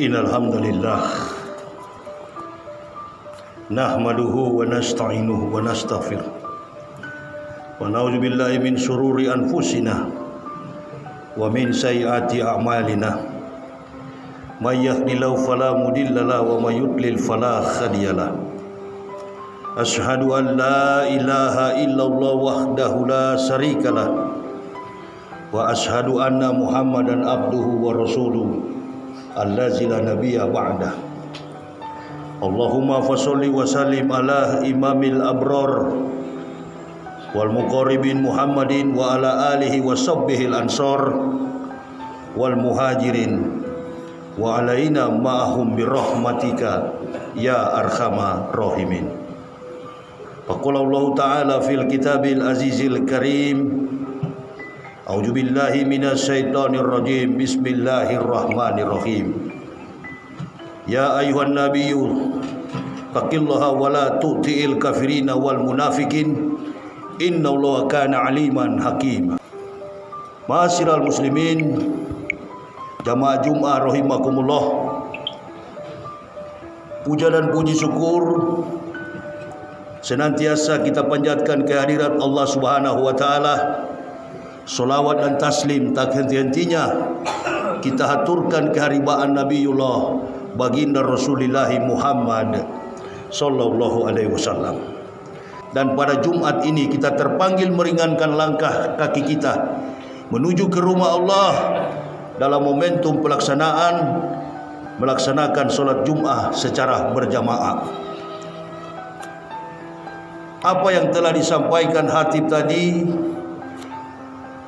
Innal hamdalillah nahmaduhu wa nasta'inuhu wa nastaghfiruh wa na'udzu billahi min shururi anfusina wa min sayyiati a'malina may yahdihillahu fala mudilla lahu wa may yudlil fala hadiyalah. Asyhadu an la ilaha illallah wahdahu la syarikalah wa asyhadu anna Muhammadan abduhu wa rasuluh allazi la nabiyya ba'dah. Allahumma fasholli wa sallim ala imamil abrar wal muqarribin Muhammadin wa ala alihi wa sahbihil ansar wal muhajirin wa alaina ma'ahum birahmatika ya arhamar rahimin. Faqala Allah ta'ala fil kitabil azizil karim, a'udzu billahi minasyaitonir rajim, bismillahirrahmanirrahim. Ya ayuhan nabiyyu taqillaha wa la tu'til kafirina wal munafikin innallaha kana aliman hakim. Ma'asyiral muslimin, jamaah Jumat rahimakumullah. Puja dan puji syukur senantiasa kita panjatkan kehadirat Allah Subhanahu wa taala. Salawat dan taslim tak henti-hentinya kita haturkan keharibaan Nabiullah baginda Rasulullah Muhammad sallallahu alaihi wasallam. Dan pada Jumat ini kita terpanggil meringankan langkah kaki kita menuju ke rumah Allah dalam momentum melaksanakan solat Jumat secara berjamaah. Apa yang telah disampaikan khatib tadi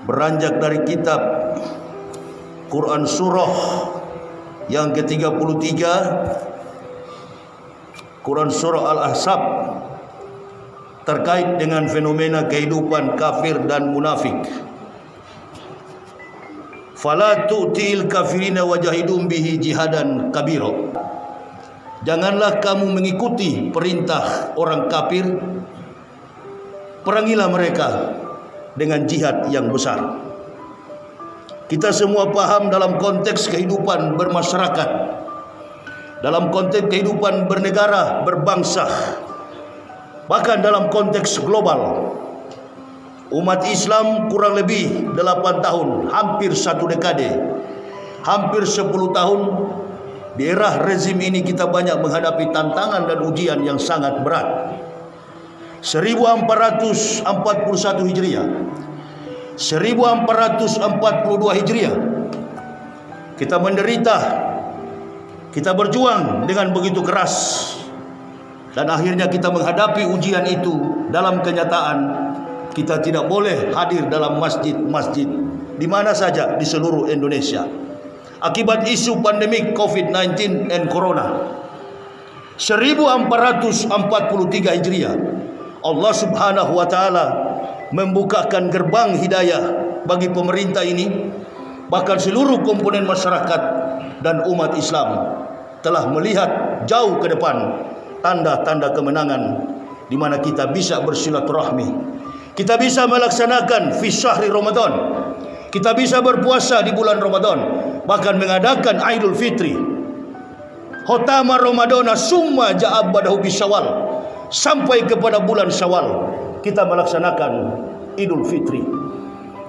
beranjak dari kitab Quran surah yang ke-33, Quran surah Al-Ahzab, terkait dengan fenomena kehidupan kafir dan munafik. Fala tu'til kafirina wajahidum bihi jihadan kabira. Janganlah kamu mengikuti perintah orang kafir, perangilah mereka dengan jihad yang besar. Kita semua paham dalam konteks kehidupan bermasyarakat, dalam konteks kehidupan bernegara, berbangsa, bahkan dalam konteks global. Umat Islam kurang lebih 8 tahun, hampir 1 dekade, hampir 10 tahun di era rezim ini kita banyak menghadapi tantangan dan ujian yang sangat berat. 1441 Hijriah, 1442 Hijriah, kita menderita, kita berjuang dengan begitu keras, dan akhirnya kita menghadapi ujian itu. Dalam kenyataan kita tidak boleh hadir dalam masjid-masjid di mana saja di seluruh Indonesia akibat isu pandemik COVID-19 dan Corona. 1443 Hijriah, Allah Subhanahu wa taala membukakan gerbang hidayah bagi pemerintah ini, bahkan seluruh komponen masyarakat dan umat Islam telah melihat jauh ke depan tanda-tanda kemenangan di mana kita bisa bersilaturahmi, kita bisa melaksanakan fi syahri Ramadan, kita bisa berpuasa di bulan Ramadan, bahkan mengadakan Idul Fitri, khotama Ramadana summa ja'abadahu bisyawal, sampai kepada bulan Syawal kita melaksanakan Idul Fitri.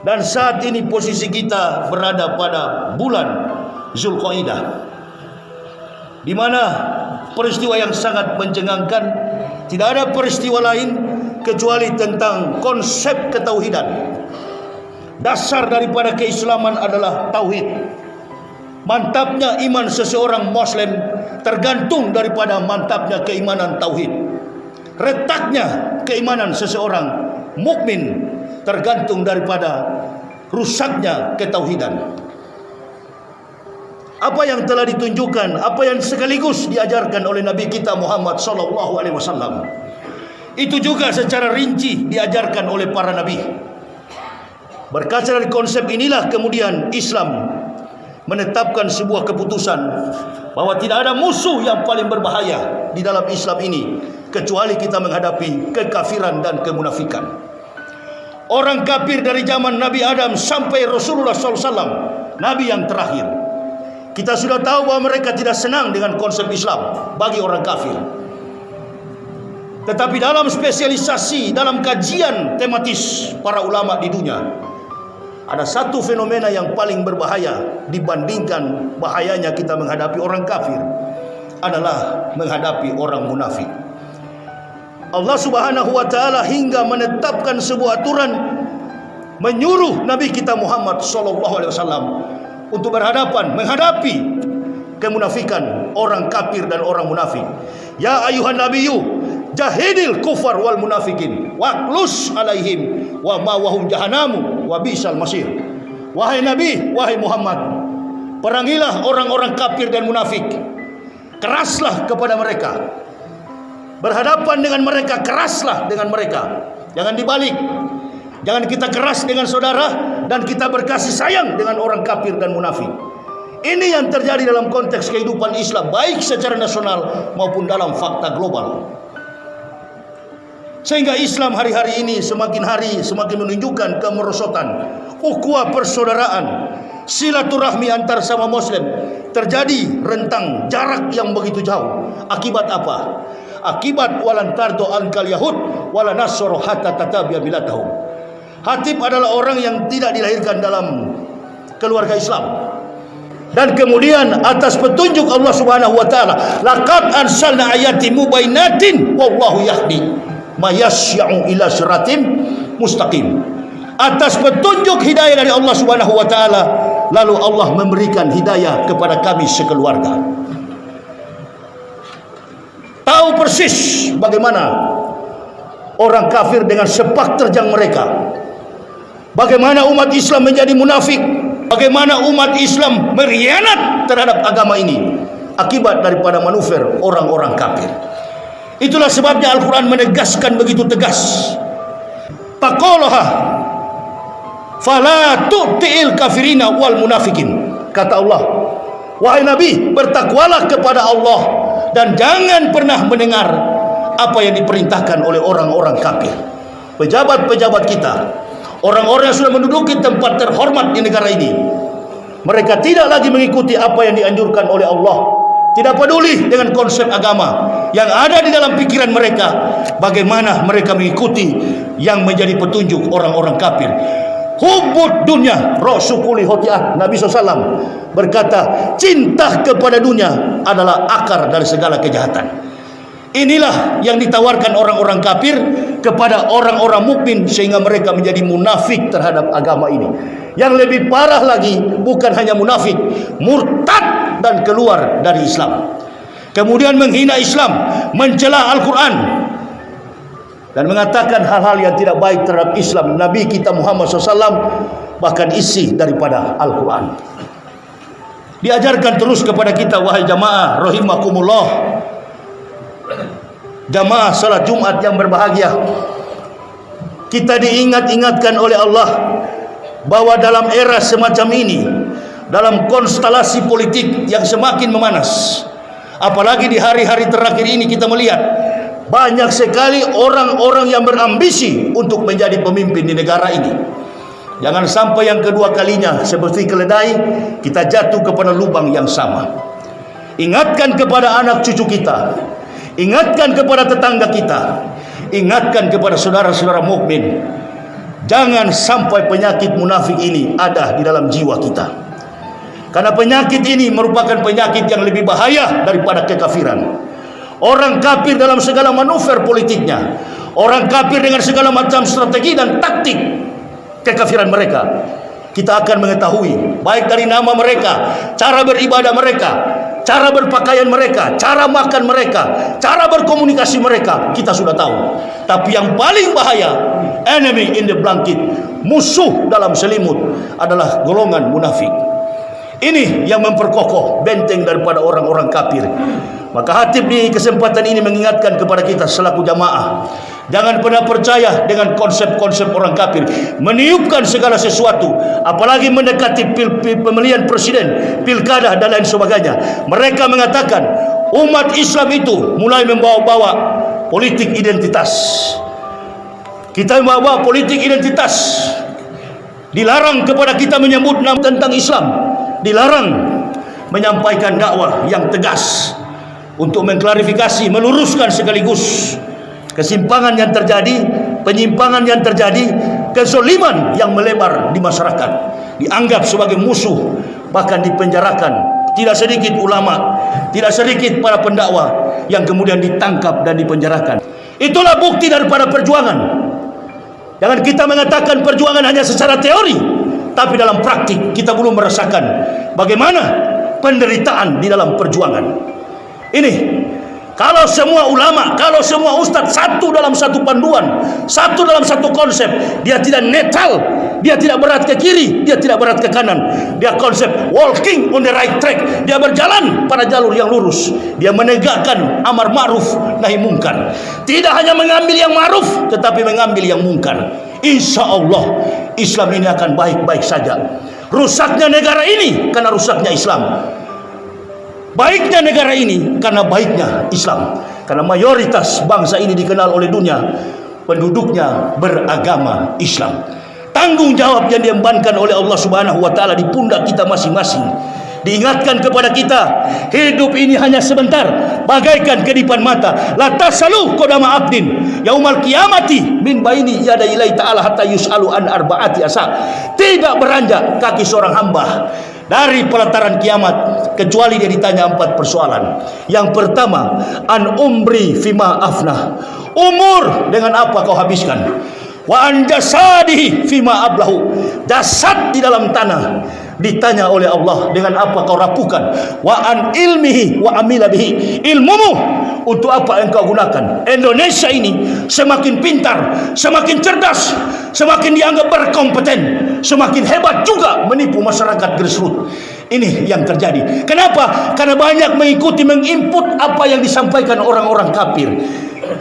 Dan saat ini posisi kita berada pada bulan Zulqaidah, di mana peristiwa yang sangat mencengangkan. Tidak ada peristiwa lain kecuali tentang konsep ketauhidan. Dasar daripada keislaman adalah tauhid. Mantapnya iman seseorang Muslim tergantung daripada mantapnya keimanan tauhid. Retaknya keimanan seseorang mukmin tergantung daripada rusaknya ketauhidan. Apa yang telah ditunjukkan, apa yang sekaligus diajarkan oleh Nabi kita Muhammad sallallahu alaihi wasallam, itu juga secara rinci diajarkan oleh para nabi. Berkaca dari konsep inilah kemudian Islam menetapkan sebuah keputusan bahwa tidak ada musuh yang paling berbahaya di dalam Islam ini kecuali kita menghadapi kekafiran dan kemunafikan. Orang kafir dari zaman Nabi Adam sampai Rasulullah SAW, Nabi yang terakhir, Kita sudah tahu bahwa mereka tidak senang dengan konsep Islam bagi orang kafir. Tetapi dalam spesialisasi, dalam kajian tematis para ulama di dunia, ada satu fenomena yang paling berbahaya dibandingkan bahayanya kita menghadapi orang kafir, adalah menghadapi orang munafik. Allah Subhanahu wa taala hingga menetapkan sebuah aturan, menyuruh Nabi kita Muhammad sallallahu alaihi wasallam untuk berhadapan menghadapi kemunafikan orang kafir dan orang munafik. Ya ayuhan nabiyyu jahidil kufar wal munafikin waqlus alaihim wa ma wahum jahannamu wa bisal masir. Wahai Nabi, wahai Muhammad, perangilah orang-orang kafir dan munafik. Keraslah kepada mereka. Berhadapan dengan mereka, keraslah dengan mereka. Jangan dibalik. Jangan kita keras dengan saudara dan kita berkasih sayang dengan orang kafir dan munafik. Ini yang terjadi dalam konteks kehidupan Islam, baik secara nasional maupun dalam fakta global. Sehingga Islam hari-hari ini semakin hari semakin menunjukkan kemerosotan, ukhuwah persaudaraan, silaturahmi antar sama muslim. Terjadi rentang jarak yang begitu jauh. Akibat apa? Akibat walan tardo ankal yahud wala nasoro hatta tatabiya milatahum. Hatib adalah orang yang tidak dilahirkan dalam keluarga Islam. Dan kemudian atas petunjuk Allah Subhanahu wa taala, laqad arsalna ayatin mubayyinatin wallahu yahdi mayasya'u ila siratim mustaqim. Atas petunjuk hidayah dari Allah Subhanahu wa taala, lalu Allah memberikan hidayah kepada kami sekeluarga. Tahu persis bagaimana orang kafir dengan sepak terjang mereka. Bagaimana umat Islam menjadi munafik, bagaimana umat Islam berkhianat terhadap agama ini akibat daripada manuver orang-orang kafir. Itulah sebabnya Al-Quran menegaskan begitu tegas. Taqolaha fala tu'til kafirina wal munafikin. Kata Allah, wahai Nabi, bertakwalah kepada Allah dan jangan pernah mendengar apa yang diperintahkan oleh orang-orang kafir. Pejabat-pejabat kita, orang-orang yang sudah menduduki tempat terhormat di negara ini, mereka tidak lagi mengikuti apa yang dianjurkan oleh Allah. Tidak peduli dengan konsep agama yang ada di dalam pikiran mereka. Bagaimana mereka mengikuti yang menjadi petunjuk orang-orang kafir. Hubbud dunya rasukuli hotiah. Nabi SAW berkata, cinta kepada dunia adalah akar dari segala kejahatan. Inilah yang ditawarkan orang-orang kafir kepada orang-orang mukmin, sehingga mereka menjadi munafik terhadap agama ini. Yang lebih parah lagi, bukan hanya munafik, murtad dan keluar dari Islam. Kemudian menghina Islam, mencela Al-Quran, dan mengatakan hal-hal yang tidak baik terhadap Islam, Nabi kita Muhammad SAW, bahkan isi daripada Al-Quran. Diajarkan terus kepada kita, wahai jamaah rahimakumullah, jamaah salat Jumat yang berbahagia, kita diingat-ingatkan oleh Allah bahwa dalam era semacam ini, dalam konstelasi politik yang semakin memanas, apalagi di hari-hari terakhir ini, kita melihat banyak sekali orang-orang yang berambisi untuk menjadi pemimpin di negara ini. Jangan sampai yang kedua kalinya seperti keledai kita jatuh kepada lubang yang sama. Ingatkan kepada anak cucu kita, ingatkan kepada tetangga kita, ingatkan kepada saudara-saudara mukmin, jangan sampai penyakit munafik ini ada di dalam jiwa kita. Karena penyakit ini merupakan penyakit yang lebih bahaya daripada kekafiran. Orang kafir dalam segala manuver politiknya, orang kafir dengan segala macam strategi dan taktik kekafiran mereka, kita akan mengetahui baik dari nama mereka, cara beribadah mereka, cara berpakaian mereka, cara makan mereka, cara berkomunikasi mereka, kita sudah tahu. Tapi yang paling bahaya, enemy in the blanket, musuh dalam selimut, adalah golongan munafik. Ini yang memperkokoh benteng daripada orang-orang kafir. Maka Hatib di kesempatan ini mengingatkan kepada kita selaku jamaah, jangan pernah percaya dengan konsep-konsep orang kafir meniupkan segala sesuatu, apalagi mendekati pemilihan presiden, pilkada dan lain sebagainya. Mereka mengatakan umat Islam itu mulai membawa-bawa politik identitas. Kita membawa politik identitas. Dilarang kepada kita menyebut nama tentang Islam, dilarang. menyampaikan dakwah yang tegas untuk mengklarifikasi, meluruskan sekaligus kesimpangan yang terjadi, penyimpangan yang terjadi, kezaliman yang melebar di masyarakat, dianggap sebagai musuh, bahkan dipenjarakan. Tidak sedikit ulama, tidak sedikit para pendakwah yang kemudian ditangkap dan dipenjarakan. Itulah bukti daripada perjuangan. Jangan kita mengatakan perjuangan hanya secara teori, tapi dalam praktik kita belum merasakan bagaimana penderitaan di dalam perjuangan ini. Kalau semua ulama, kalau semua ustadz satu dalam satu panduan, satu dalam satu konsep, dia tidak netral, dia tidak berat ke kiri, dia tidak berat ke kanan, dia konsep walking on the right track, dia berjalan pada jalur yang lurus, dia menegakkan amar ma'ruf nahi mungkar, tidak hanya mengambil yang ma'ruf tetapi mengambil yang mungkar. Insya Allah Islam ini akan baik-baik saja. Rusaknya negara ini karena rusaknya Islam, baiknya negara ini karena baiknya Islam. Karena mayoritas bangsa ini dikenal oleh dunia penduduknya beragama Islam. Tanggung jawab yang diembankan oleh Allah Subhanahu wa taala di pundak kita masing-masing. Diingatkan kepada kita, hidup ini hanya sebentar, bagaikan kedipan mata. La tasalu qadama abdin yaumal qiyamati min baini yada ilai ta'ala hatta yus'alu an arba'ati asa. Tidak beranjak kaki seorang hamba dari pelataran kiamat kecuali dia ditanya 4 persoalan. Yang pertama, an umri fima afnah, umur dengan apa kau habiskan. Wa an jasadihi fima ablahu, jasad di dalam tanah ditanya oleh Allah dengan apa kau rapuhkan. Wa an ilmihi wa amila bihi, ilmumu untuk apa yang kau gunakan. Indonesia ini semakin pintar, semakin cerdas, semakin dianggap berkompeten, semakin hebat juga menipu masyarakat grassroots. Ini yang terjadi. Kenapa? Karena banyak mengikuti, menginput apa yang disampaikan orang-orang kafir,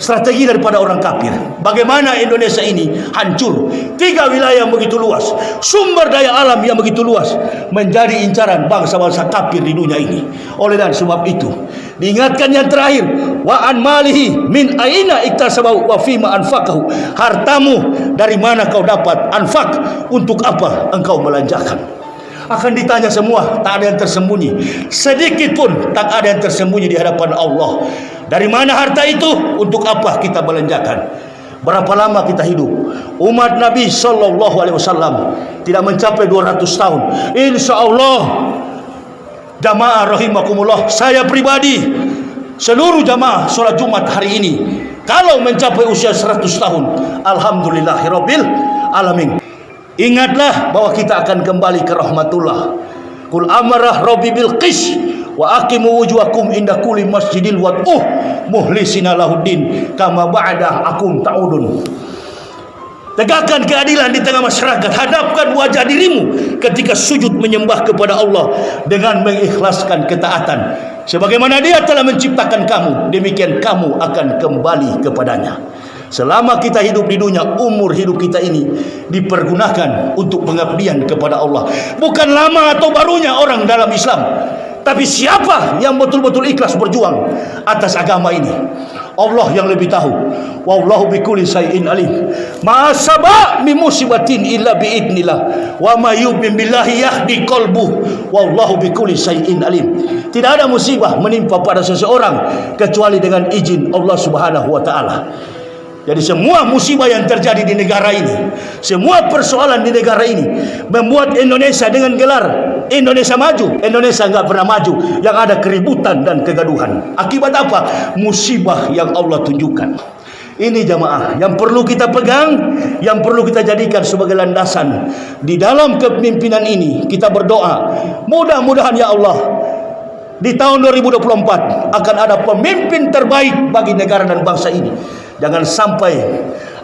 strategi daripada orang kafir. Bagaimana Indonesia ini hancur, 3 wilayah yang begitu luas, sumber daya alam yang begitu luas, menjadi incaran bangsa-bangsa kafir di dunia ini. Oleh dan sebab itu diingatkan yang terakhir, wa an malihi min aina iktasabahu wa fima anfaqahu, hartamu dari mana kau dapat, anfak untuk apa engkau belanjakan. Akan ditanya semua, tak ada yang tersembunyi, sedikit pun tak ada yang tersembunyi di hadapan Allah. Dari mana harta itu, untuk apa kita belanjakan, berapa lama kita hidup. Umat Nabi SAW tidak mencapai 200 tahun. Insya Allah jamaah rahimakumullah, saya pribadi, seluruh jamaah sholat Jumat hari ini, kalau mencapai usia 100 tahun, alhamdulillahirabbil alamin. Ingatlah bahwa kita akan kembali ke rahmatullah. Qul amarah rabbi bil qis wa aqimu wujuhakum inda kulli masjidil wad'uh muhlisina lahuddin kama ba'da akum ta'udun. Tegakkan keadilan di tengah masyarakat. Hadapkan wajah dirimu ketika sujud menyembah kepada Allah dengan mengikhlaskan ketaatan. Sebagaimana Dia telah menciptakan kamu, demikian kamu akan kembali kepadanya. Selama kita hidup di dunia, umur hidup kita ini dipergunakan untuk pengabdian kepada Allah. Bukan lama atau barunya orang dalam Islam, tapi siapa yang betul-betul ikhlas berjuang atas agama ini, Allah yang lebih tahu. Wallahu bikulli syai'in alim. Ma asaba min musibatin illa biidnillah wa may yu'min billahi yahdi qalbuh wallahu bikulli syai'in alim. Tidak ada musibah menimpa pada seseorang kecuali dengan izin Allah Subhanahu wa taala. Jadi semua musibah yang terjadi di negara ini, semua persoalan di negara ini membuat Indonesia dengan gelar Indonesia maju, Indonesia enggak pernah maju, yang ada keributan dan kegaduhan. Akibat apa? Musibah yang Allah tunjukkan. Ini jamaah yang perlu kita pegang, yang perlu kita jadikan sebagai landasan di dalam kepemimpinan ini. Kita berdoa, mudah-mudahan ya Allah, di tahun 2024 akan ada pemimpin terbaik bagi negara dan bangsa ini. Jangan sampai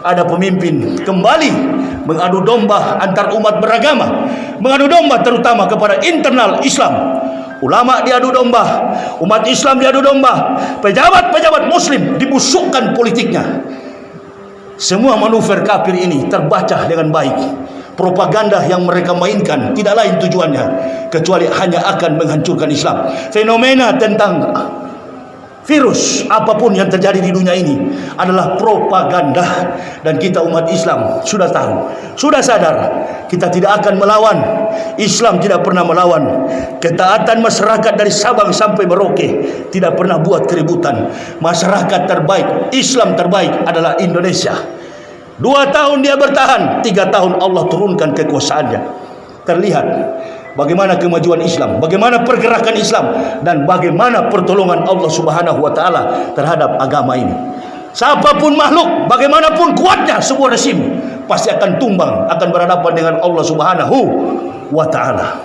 ada pemimpin kembali mengadu domba antar umat beragama, mengadu domba terutama kepada internal Islam. Ulama diadu domba, umat Islam diadu domba, pejabat-pejabat muslim dibusukkan politiknya. Semua manuver kafir ini terbaca dengan baik. Propaganda yang mereka mainkan tidak lain tujuannya kecuali hanya akan menghancurkan Islam. Fenomena tentang Virus apapun yang terjadi di dunia ini adalah propaganda, dan kita umat Islam sudah tahu, sudah sadar kita tidak akan melawan. Islam tidak pernah melawan. Ketaatan masyarakat dari Sabang sampai Merauke tidak pernah buat keributan. Masyarakat terbaik, Islam terbaik adalah Indonesia. 2 tahun dia bertahan, 3 tahun Allah turunkan kekuasaannya. Terlihat bagaimana kemajuan Islam, bagaimana pergerakan Islam, dan bagaimana pertolongan Allah Subhanahu wa taala terhadap agama ini. Siapapun makhluk, bagaimanapun kuatnya sebuah resim, pasti akan tumbang, akan berhadapan dengan Allah Subhanahu wa taala.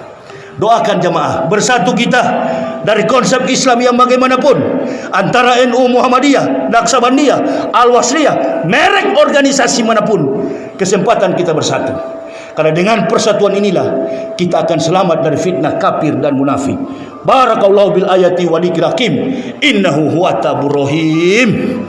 Doakan jamaah, bersatu kita dari konsep Islam yang bagaimanapun, antara NU Muhammadiyah, Naqsabandiyah, Al-Wasliyah, merek organisasi manapun, kesempatan kita bersatu. Karena dengan persatuan inilah kita akan selamat dari fitnah kafir dan munafik. Barakallahu bil ayati wa dzikril hakim. Innahu huwa tabur rahim.